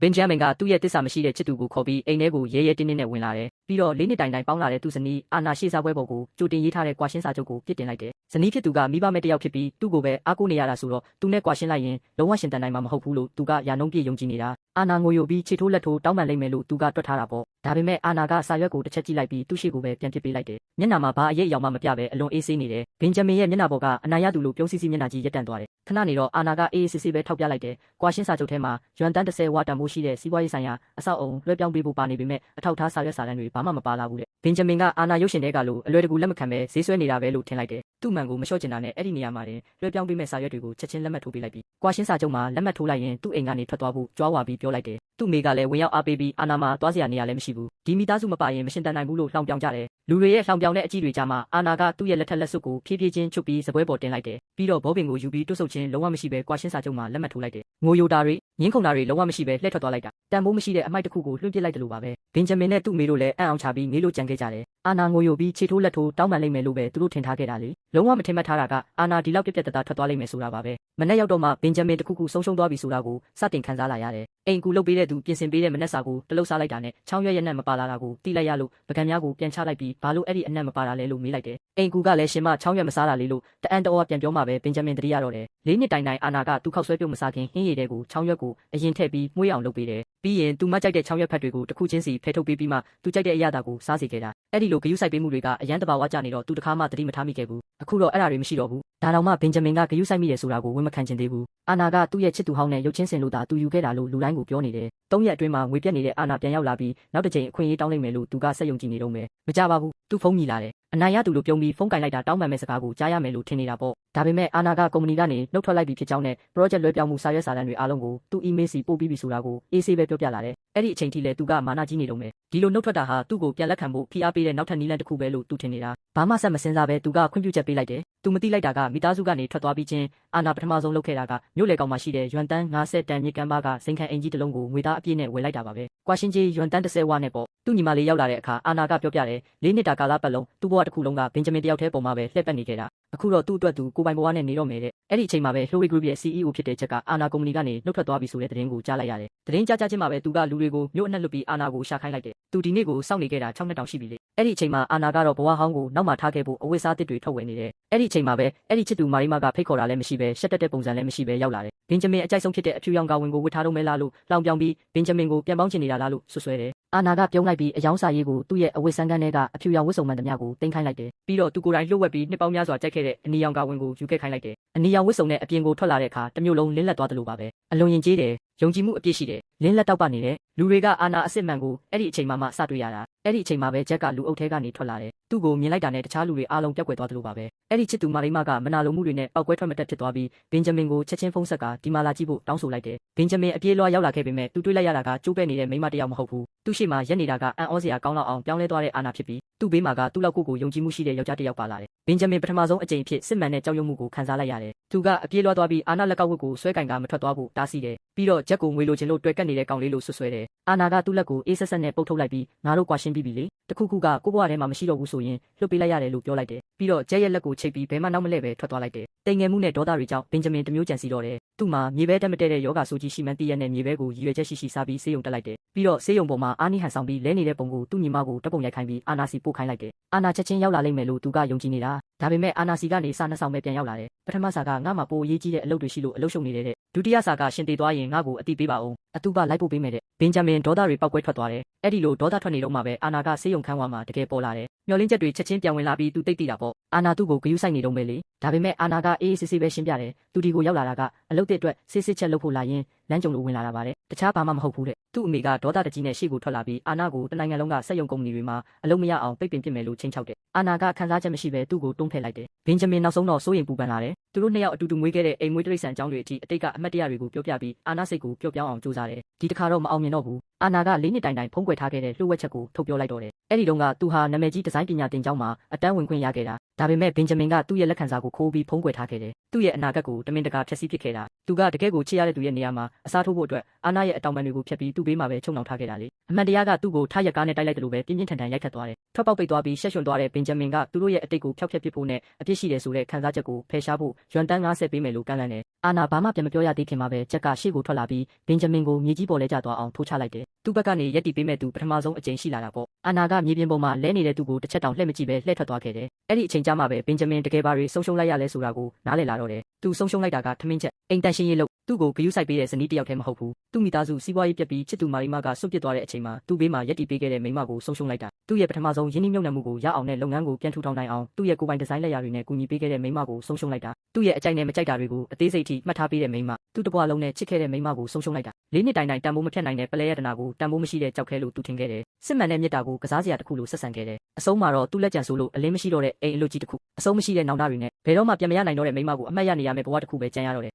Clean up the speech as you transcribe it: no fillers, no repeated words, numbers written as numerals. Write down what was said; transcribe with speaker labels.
Speaker 1: ဘင်ဂျမင်ကသူ့ရဲ့တစ္ဆာမရှိတဲ့ချစ်သူကိုခေါ်ပြီးအိမ်ထဲကိုရဲရဲတင်းတင်းနဲ့ဝင်လာတယ်ပြီးတော့၄နှစ်တိုင်ပေါင်းလာတဲ့သူ့ဇနီးအာနာရှေ့စားပွဲပေါ်ကိုကြိုတင်ရေးထားတဲ့ကွာရှင်းစာချုပ်ကိုပြစ်တင်လိုက်တယ်ဇနီးဖြစ်သူကမိဘမဲ့တယောက်ဖြစ်ပြီးသူ့ကိုပဲအားကိုးနေရတာဆိုတော့သူနဲ့ကွာရှင်းလိုက်ရင်လုံးဝရှင်တန်နိုင်မှာမဟုတ်ဘူးလို့သူကယာနှုံးပြည့်ယုံကြည်နေတာအာနာငိုယိုပြီးခြေထိုးလက်ထိုးတောင်းပန်လိုက်မယ်လို့သူကတွက်ထားတာပေါ့ဒါပေမဲ့အာနာကစာရွက်ကိုတစ်ချက်ကြည့်လိုက်ပြီးသူ့ရှိကိုပဲပြန်ပစ်ပေးလိုက်တယ်မျက်နှာမှာဘာအရေးအယောင်မှမပြပဲအလွန်အေးဆေးနေတယ်ဘင်ဂျမင်ရဲ့မျက်နှာပေါ်ကအနာရသူလိုပြုံးစီစီမျက်နှာကြီးရက်တန့်သွားတယ်ခဏနေတော့အာနာကအေးဆေးဆေးပဲထောက်ပြလိုက်တယ်ကွာရှင်းစာချုပ်ထဲမှာရွမ်တန်း30ဝါတန်မိုးရှိတဲ့စီးပွားရေးဆိုင်ရာအဆောက်အုံလွှဲပြောင်းပေးဖို့ပါနေပေမဲ့အထောက်ထားစာရွက်စာတမ်းတွေဘာမှမပါလာဘူးတဲ့ဘင်ဂျမင်ကအာနာရုပ်ရှင်တဲကလို့အလွယ်တကူလက်မခံပဲဈေးဆွဲနေတာပဲလို့ထင်လိုက်တယ်သူ့မှန်ကိုမလျှော့ချင်တာနဲ့အဲ့ဒီနေရာမှာတင်လွှဲပြောင်းပေးမဲ့စာရွက်တွေကိုချက်ချင်းလက်မှတ်ထိုးပေးလိုက်ပြီးကွာရှင်းစာချုပ်မှာလက်မှတ်ထိုးလိုက်ရင်သူ့အိမ်ကနေထွက်သွားဖို့ကြွားဝါပြီးပြောလိုက်တယ်သူ့မိကလည်းဝင်ရောက်အားပေးပြီးအာနာမှာသွားစရာနေရာလည်းမရှိဘူးဒီမိသားစုမပါရင်မရှင်တန်နိုင်ဘူးလို့လှောင်ပြောင်ကြတယ်လူတွေရဲ့လှောင်ပြောင်တဲ့အကြည့်တွေကြားမှာအာနာကသူ့ရဲ့လက်ထက်လက်စွပ်ကိုဖြည်းဖြည်းချင်းချုပ်ပြီးစပွဲပေါ်တင်လိုက်တယ်ပြီးတော့ဘောပင်ကိုယူပြီးတွတ်ဆုပ်ချင်းလုံးဝမရှိပဲကွာရှင်းစာချုပ်မှာလက်မှတ်ထိုးလိုက်တယ်ငိုယိုတာတွေငင်းခုန်တာတွေလုံးဝမရှိပဲလှည့်ထွက်သွားလိုက်တာတန်ဖိုးမရှိတဲ့အမိုက်တစ်ခုကိုလွှင့်ပစ်လိုက်တယ်လို့ပါပဲဘင်ဂျမင်နဲ့သူ့မိတို့လည်းအံ့အောင်ချပြီးမေးလို့ကြံခဲ့ကြတယ်အာနာငိုယိုပြီးခြေထိုးလက်ထိုးတောင်းပန်လိုက်မယ်လို့ပဲသူတို့ထင်ထားခဲ့တာလေလုံးဝမထင်မှတ်ထားတာကအာနာဒီလောက်ပြက်ပြက်တသားထွက်သွားလိမ့်မယ်ဆိုတာပါပဲမနေ့ရောက်တော့မှဘင်ဂျမင်တစ်ခုခုဆုံးရှုံးသွားပြီဆိုတာကိုစတင်ခံစားလာရတယ်အိမ်ကူလုပ်ပေးတဲ့သူပြင်ဆင်ပေးတဲ့မနက်စာကိုတလုတ်စားလိုက်တာနဲ့ချောင်းရွက်ရက်နဲ့မပါလာတာကိုတိလိုက်ရလို့ပကံများကိုပြန်ချလိုက်ပြီးဘာလို့အဲ့ဒီအနက်မပါတာလဲလို့မေးလိုက်တယ်အိမ်ကူကလည်းရှင်မချောင်းရွက်မစားတာလေလို့တအန်တော်ပြန်ပြောမှပဲဘင်ဂျမင်တတိရတော့တယ်၄နှစ်တိုင်အာနာကသူခောက်ဆွဲပြုတ်မစားခင်ဟင်းရည်တဲ့ကိုချောင်းရွက်ကိုအရင်ထည့်ပြီးမှုေးအောင်လုပ်ပေးတယ်ပြီးရင်သူမကြိုက်တဲ့ချောင်းရွက်ဖက်တွေကိုတစ်ခုချင်းစီဖယ်ထုတ်ပေးပြီးမှသူကြိုက်တဲ့အရာတာကိုစားစေခဲ့တာအဲ့ဒီလိုဂယုစိုက်ပေးမှုတွေကအရန်တဘာဝကြနေတော့သူတခါမှသတိမထားမိခဲ့ဘူးအခုတော့အဲ့ဒါတွေမရှိတော့ဘူးဒါတောင်မှဘင်ဂျမင်ကဂယုစိုက်မိတယ်ဆိုတာကိုဝန်မခံချင်သေးဘူးအာနာကသူ့ရဲ့ချစ်သူဟောင်းနဲ့ရုပ်ချင်းစင်လို့သာသူယူခဲ့တာလို့လူတိုင်းကိုပြောနေတယ်၃ရက်အတွင်းမှာငွေပြတ်နေတဲ့အာနာပြန်ရောက်လာပြီးနောက်တစ်ချိန်အခွင့်အရေးတောင်းလိုက်မယ်လို့သူကစက်ယုံကြည်နေတော့မယ်မကြပါဘူးသူဖုန်းမြည်လာတယ်အနိုင်ရသူလို့ပြုံးပြီးဖုန်းကင်လိုက်တာတောင်းပန်မဲ့စကားကိုကြားရမယ်လို့ထင်နေတာပေါ့ဒါပေမဲ့အာနာကကုမ္ပဏီကနေနှုတ်ထွက်လိုက်ပြီးဖြစ်ကြောင်းနဲ့ project လွှဲပြောင်းမှုစာရွက်စာတမ်းတွေအားလုံးကိုသူ့ email စီပို့ပြီးပြီဆိုတာကိုအေးဆေးပဲပြောပြလာတယ်အဲ့ဒီအချိန်ထိလည်းသူကမာနကြီးနေတော့မယ်ဒီလိုနှုတ်ထွက်တာဟာသူ့ကိုပြန်လက်ခံဖို့ဖိအားပေးတဲ့နောက်ထပ်နည်းလမ်းတစ်ခုပဲလို့သူထင်နေတာဘာမှဆက်မစင်စားပဲသူကခွင့်ပြုချက်ပေးလိုက်တယ်သူမသိလိုက်တာကမိသားစုကနေထွက်သွားပြီးချင်းအာနာပထမဆုံးလုပ်ခဲ့တာကမြို့လေကောင်မှာရှိတဲ့ရွမ်တန်း50တန်မြစ်ကမ်းပါးကစိန်ခံအင်ကြီးတစ်လုံးကိုငွေသားအပြည့်နဲ့ဝယ်လိုက်တာပါပဲကွာရှင်းကြီးရွမ်တန်း30ဝါနဲ့ပေါ့သူ့ညီမလေးရောက်လာတဲ့အခါအာနာကပြောပြတယ်၄နှစ်တာကာလပတ်လုံးသူ့ဘဝတစ်ခုလုံးကဘင်ဂျမင်တယောက်တည်းပေါ်မှာပဲလှည့်ပတ်နေခဲ့တာအခုတော့သူ့အတွက်သူကိုပိုင်ဘဝနဲ့နေတော့မယ်တဲ့အဲ့ဒီအချိန်မှာပဲ Hloe Group ရဲ့ CEO ဖြစ်တဲ့ချက်ကအာနာကုမ္ပဏီကနေနှုတ်ထွက်သွားပြီဆိုတဲ့သတင်းကိုကြားလိုက်ရတယ်သတင်းကြားချင်းမှာပဲသူကလူတွေကိုမြို့အနှက်လွတ်ပြီးအာနာကိုရှာခိုင်းလိုက်တယ်သူဒီနေ့ကိုစောင့်နေခဲ့တာ6နှစ်တောင်ရှိပြီလေအဲ့ဒီအချိန်မှာအာနာကတော့ဘဝဟောင်းကိုနောက်မှထားခဲ့ဖို့အဝတ်စားတစ်တွေထုတ်ဝယ်နေတယ်အဲ့ဒီအချိန်မှာပဲအဲ့ဒီချစ်သူမာရီမာကဖိတ်ခေါ်တာလည်းမရှိပဲရှက်တက်တဲ့ပုံစံလည်းမရှိပဲရောက်လာတယ်ဘင်ဂျမင်အကြိုက်ဆုံးဖြစ်တဲ့အဖြူရောင်ကဝင်ကိုဝတ်ထားတော့မဲလားလို့လောင်ပြောင်ပြီးဘင်ဂျမင်ကိုပြန်ပေါင်းချင်နေတာလားလို့ဆွဆွဲတယ်အာနာကပြုံးလိုက်ပြီးအယောင်စာရေးကိုသူ့ရဲ့အဝတ်စမ်းကန်းထဲကအဖြူရောင်ဝတ်စုံမှန်သမျှကိုတင်ခိုင်းလိုက်တယ်ပြီးတော့သူကိုယ်တိုင်လှုပ်ဝက်ပြီးနှစ်ပေါင်းများစွာကြိုက်ခဲ့တဲ့အနီရောင်ကဝင်ကိုယူခဲ့ခိုင်းလိုက်တယ်အနီရောင်ဝတ်စုံနဲ့အပြင်ကိုထွက်လာတဲ့အခါတမျိုးလုံးလင်းလက်သွားတယ်လို့ပါပဲအလွန်ရင်ကျေးတယ်ယုံကြည်မှုအပြည့်ရှိတယ်လင်းလက်တောက်ပနေတယ်လူတွေကအာနာအစ်စ်မှန်ကိုအဲ့ဒီအချိန်မှစတွေ့ရတာအဲ့ဒီအချိန်မှာပဲဂျက်ကလူအုပ်ထဲကနေထွက်လာတယ်သူ့ကိုမြင်လိုက်တာနဲ့တခြားလူတွေအားလုံးပျောက်ကွယ်သွားတယ်လို့ပါပဲအဲ့ဒီချစ်သူမာလိမကမနာလိုမှုတွေနဲ့ပောက်ကွဲထွက်မတက်ဖြစ်သွားပြီးဘင်ဂျမင်ကိုချက်ချင်းဖုန်းဆက်ကဒီမာလာကြည့်ဖို့တောင်းဆိုလိုက်တယ်ဘင်ဂျမင်အပြေးလွှားရောက်လာခဲ့ပေမဲ့သူတွေးလိုက်ရတာကကျိုးပဲ့နေတဲ့မိန်းမတစ်ယောက်မဟုတ်ဘူးသူ့ရှိမှရက်နေတာကအံ့ဩစရာကောင်းလောက်အောင်ပြောင်းလဲသွားတဲ့အာနာဖြစ်ပြီးသူ့ဘေးမှာကသူ့လောက်ကိုယုံကြည်မှုရှိတဲ့ယောက်ျားတစ်ယောက်ပါလာတယ်ဘင်ဂျမင်ပထမဆုံးအကြိမ်ဖြစ်စစ်မှန်တဲ့ကြောက်ရွံ့မှုကိုခံစားလိုက်ရတယ်သူကအပြေးလွှားသွားပြီးအာနာလက်ကောက်ဝတ်ကိုဆွဲကင်ကမထွက်သွားဖို့တားဆီးတယ်ပြီးတော့ဂျက်ကိုငွေလိုချင်လို့တွေ့ကပ်နေတဲ့ကောင်လေးလို့ဆွဆွဲတယ်အာနာကသူ့လက်ကိုအေးဆက်ဆက်နဲ့ပုတ်ထုတ်လိုက်ပြီးငါတို့ကွာရှင်းပြီးပြီလေတခုခုကကိုဘွားထဲမှာမရှိတော့ဘူးဆိုရင်လွတ်ပေးလိုက်ရတယ်လို့ပြောလိုက်တယ်ပြီးတော့ဂျက်ရဲ့လက်ကိုချိတ်ပြီးဘဲမှနောက်မလဲပဲထွက်သွားလိုက်တယ်တိမ်ငယ်မှုနဲ့ဒေါသတွေကြောင့်ဘင်ဂျမင်တမျိုးကြံစီတော့တယ်သူ့မှာမြေပဲတက်မတဲတဲ့ယောဂဆိုကြီးရှိမှန်းသိရတဲ့မြေပဲကိုရည်ရွယ်ချက်ရှိစားပြီးဆေးရုံတက်လိုက်တယ်ပြီးတော့ဆေးရုံပေါ်မှာအာနိဟန်ဆောင်ပြီးလဲနေတဲ့ပုံကိုသူ့ညီမကိုတပ်ပုံရိုက်ခိုင်းပြီးအာနာစီပို့ခိုင်းလိုက်တယ်အာနာချက်ချင်းရောက်လာလိမ့်မယ်လို့သူကယုံကြည်နေတာဒါပေမဲ့အာနာစီကနေစာနှစ်ဆောင်ပဲပြန်ရောက်လာတယ်ပထမစာကငါ့မှာပိုအရေးကြီးတဲ့အလုပ်တွေရှိလို့အလုပ်ရှုပ်နေတယ်တဲ့ဒုတိယစာကရှင်တည်သွားရင်ငါ့ကိုအတိပေးပါအောင်အတူကလိုက်ပို့ပေးမယ်တဲ့ဘင်ဂျမင်ဒေါသတွေပောက်ကွဲထွက်သွားတယ်အဲ့ဒီလိုဒေါသထွက်နေတော့မှပဲအာနာကဆေးရုံခန်းဝါမှာတကယ်ပေါ်လာတယ်မျောလင်းချက်တွေချက်ချင်းပြန်ဝင်လာပြီးသူတိတ်တိတာပေါ့အာနာသူ့ကိုဂယုစိုက်နေတော့မယ်လေဒါပေမဲ့အာနာကအေးအေးဆေးဆေးပဲရှင်းပြတယ်သူဒီကိုရောက်လာတာကအလုပ်တဲ့အတွက်ဆေးစစ်ချက်လုပ်ဖို့လာရင်လမ်းကြုံလို့ဝင်လာတာပါတဲ့တခြားဘာမှမဟုတ်ဘူးတဲ့သူ့အမေကဒေါသတကြီးနဲ့ရှေ့ကိုထွက်လာပြီးအာနာကိုတနိုင်ငံလုံးကစက်ရုံကုမ္ပဏီတွေမှာအလုပ်မရအောင်ပိတ်ပင်ပစ်မယ်လို့ချိန်ချောက်တယ်အာနာကခံစားချက်မရှိပဲသူ့ကိုတွန်းထည့်လိုက်တယ်ဘင်ဂျမင်နောက်ဆုံးတော့စိုးရိမ်ပူပန်လာတယ်သူတို့နှစ်ယောက်အတူတူမွေးခဲ့တဲ့အိမ်မွေးတိရစ္ဆာန်အကြောင်းတွေအထိအတိတ်ကအမှတ်တရတွေကိုပြောပြပြီးအာနာစိတ်ကိုပျော့ပြောင်းအောင်ကြိုးစားတယ်ဒီတစ်ခါတော့မအောင်မြင်တော့ဘူးအာနာက၄နှစ်တိုင်ဖုံးကွယ်ထားခဲ့တဲ့လှုပ်ဝက်ချက်ကိုထုတ်ပြောလိုက်တော့တယ်အဲ့ဒီတုန်းကသူဟာနာမည်ကြီးဒီဇိုင်းပညာသင်ကျောင်းမှာအတန်းဝင်ခွင့်ရခဲ့တာဒါပေမဲ့ဘင်ဂျမင်ကသူ့ရဲ့လက်ခံစာကိုခိုးပြီးဖုံးကွယ်ထားခဲ့တယ်သူ့ရဲ့အနာဂတ်ကိုတမင်တကာဖျက်ဆီးပစ်ခဲ့တာသူကတကယ်ကိုချစ်ရတဲ့သူရဲ့နေရာမှာအစားထိုးဖို့အတွက်အာနာရဲ့အတောင်ပံတွေကိုဖျက်ပြီးသူ့ဘေးမှာပဲချုံနှောင်ထားခဲ့တာလေအမှန်တရားကသူ့ကိုထားရက်ကားနဲ့တိုက်လိုက်တယ်လို့ပဲပြင်းပြင်းထန်ထန်ရိုက်ခတ်သွားတယ်ထွက်ပေါက်ပိတ်သွားပြီးရှက်ရွံ့သွားတဲ့ဘင်ဂျမင်ကသူတို့ရဲ့အတိတ်ကိုဖျောက်ဖျက်ပစ်ဖို့နဲ့အပြစ်ရှိတယ်ဆိုတဲ့ခံစားချက်ကိုဖယ်ရှားဖို့ ရွမ်တန်း90ပေးမယ်လို့ကန့်လန့်တယ်အာနာဘာမှပြန်မပြောရသေးခင်မှာပဲဂျက်ကရှေ့ကိုထွက်လာပြီးဘင်ဂျမင်ကိုမြေကြီးပေါ်လဲကျသွားအောင်ထိုးချလိုက်တယ်သူ့ဘက်ကနေရက်တီပေးမဲ့သူပထမဆုံးအကြိမ်ရှိလာတာပေါ့အာနာကမြေပြင်ပေါ်မှာလဲနေတဲ့သူကိုတစ်ချက်တောင်လှည့်မကြည့်ပဲလှည့်ထွက်သွားခဲ့တယ်အဲ့ဒီအချိန်ကျမှပဲဘင်ဂျမင်တကယ်ပါတွေဆုံးရှုံးလိုက်ရလဲဆိုတာကိုနားလည်လာတော့တယ်သူဆုံးရှုံးလိုက်တာကထမင်းချက်အိမ်တန်ရှင်းရေးလို့သူ့ကိုဂယုစိုက်ပေးတဲ့ဇနီးတစ်ယောက်တည်းမဟုတ်ဘူးသူ့မိသားစုစီးပွားရေးပြက်ပြီးချစ်သူမာရီမာကစွန့်ပစ်သွားတဲ့အချိန်မှာသူ့ဘေးမှာရက်တီပေးခဲ့တဲ့မိန်းမကိုဆုံးရှုံးလိုက်တာသူ့ရဲ့ပထမဆုံးရင်းနှီးမြှုပ်နှံမှုကိုရအောင်တဲ့လုပ်ငန်းကိုပြန်ထူထောင်နိုင်အောင်သူ့ရဲ့ကိုယ်ပိုင်ဒီဇိုင်းလက်ရာတွေနဲ့ကူညီပေးခဲ့တဲ့မိန်းမကိုဆုံးရှုံးလိုက်တာသူ့ရဲ့အကြိုက်နဲ့မကြိုက်တာတွေကိုအသေးစိတ်ထိမှတ်ထားပေးတဲ့မိန်းမသူ့တပွားလုံးနဲ့ချစ်ခဲ့တဲ့မိန်းမကိုဆုံးရှုံးလိုက်တာ၄နှစ်တိုင်တိုင်တန်ဖိုးမဖြတ်နိုင်တဲ့ပလဲရတနာကိုတန်ဖိုးမရှိတဲ့ကြောက်ခဲလို့သူထင်ခဲ့တယ်စစ်မှန်တဲ့မြတ်တာကိုကစားစရာတစ်ခုလို့ဆက်ဆံခဲ့တယ်အဆုံးမှာတော့သူ့လက်ကြံဆိုလို့အလင်းမရှိတော့တဲ့အိမ်အလွတ်ကြီးတစ်ခုအဆုံးမရှိတဲ့နောင်တတွေနဲ့ဘယ်တော့မှပြန်မရနိုင်တော့တဲ့မိန်းမကိုအမှတ်ရနေရမယ့်ဘဝတစ်ခုပဲကြံရတော့တယ်